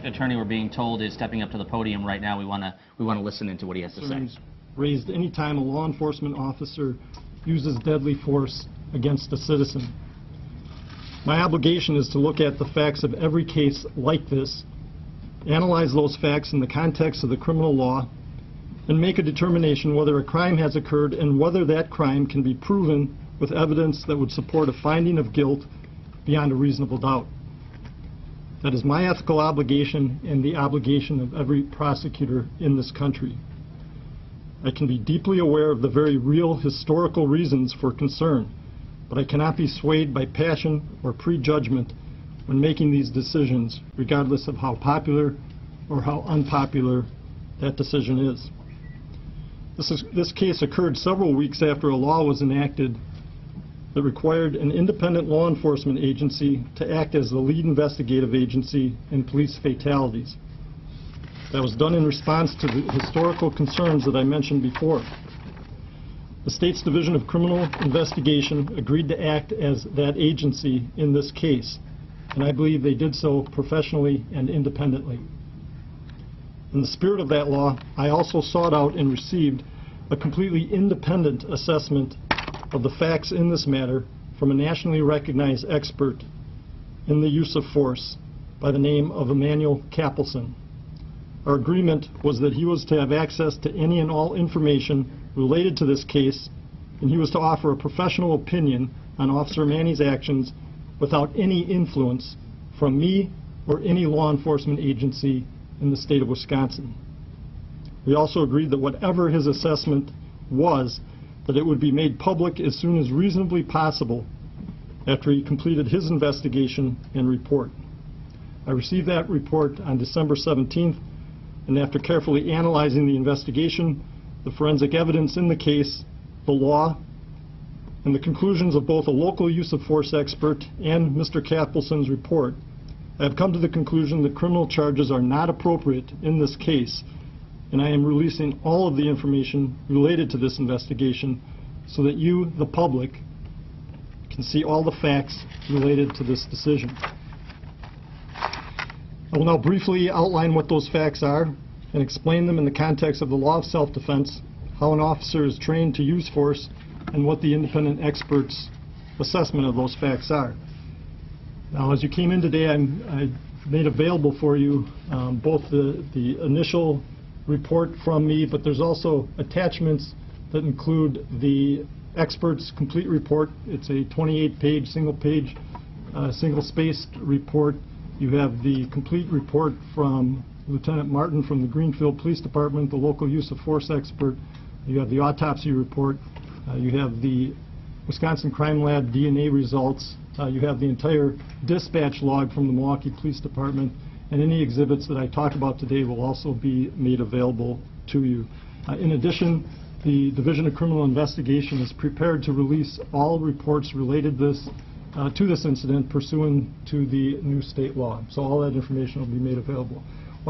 attorney, we're being told, is stepping up to the podium right now. We want to listen into what he has to say. Raised any time a law enforcement officer uses deadly force against a citizen. My obligation is to look at the facts of every case like this, analyze those facts in the context of the criminal law, and make a determination whether a crime has occurred and whether that crime can be proven with evidence that would support a finding of guilt beyond a reasonable doubt. That is my ethical obligation and the obligation of every prosecutor in this country. I can be deeply aware of the very real historical reasons for concern, but I cannot be swayed by passion or prejudgment when making these decisions, regardless of how popular or how unpopular that decision is. This case occurred several weeks after a law was enacted that required an independent law enforcement agency to act as the lead investigative agency in police fatalities. That was done in response to the historical concerns that I mentioned before. The state's Division of Criminal Investigation agreed to act as that agency in this case, and I believe they did so professionally and independently. In the spirit of that law, I also sought out and received a completely independent assessment of the facts in this matter from a nationally recognized expert in the use of force by the name of Emmanuel Capelson. Our agreement was that he was to have access to any and all information related to this case, and he was to offer a professional opinion on Officer Manny's actions without any influence from me or any law enforcement agency in the state of Wisconsin. We also agreed that whatever his assessment was, that it would be made public as soon as reasonably possible after he completed his investigation and report. I received that report on December 17th, and after carefully analyzing the investigation, the forensic evidence in the case, the law, and the conclusions of both a local use of force expert and Mr. Capelson's report, I have come to the conclusion that criminal charges are not appropriate in this case, and I am releasing all of the information related to this investigation so that you, the public, can see all the facts related to this decision. I will now briefly outline what those facts are and explain them in the context of the law of self-defense, how an officer is trained to use force, and what the independent expert's assessment of those facts are. Now, as you came in today, I made available for you both the initial report from me, but there's also attachments that include the expert's complete report. It's a 28-page, single-spaced report. You have the complete report from Lieutenant Martin from the Greenfield Police Department, the local use of force expert. You have the autopsy report. You have the Wisconsin Crime Lab DNA results. You have the entire dispatch log from the Milwaukee Police Department, and any exhibits that I talk about today will also be made available to you. In addition, the Division of Criminal Investigation is prepared to release all reports related to this incident pursuant to the new state law. So all that information will be made available.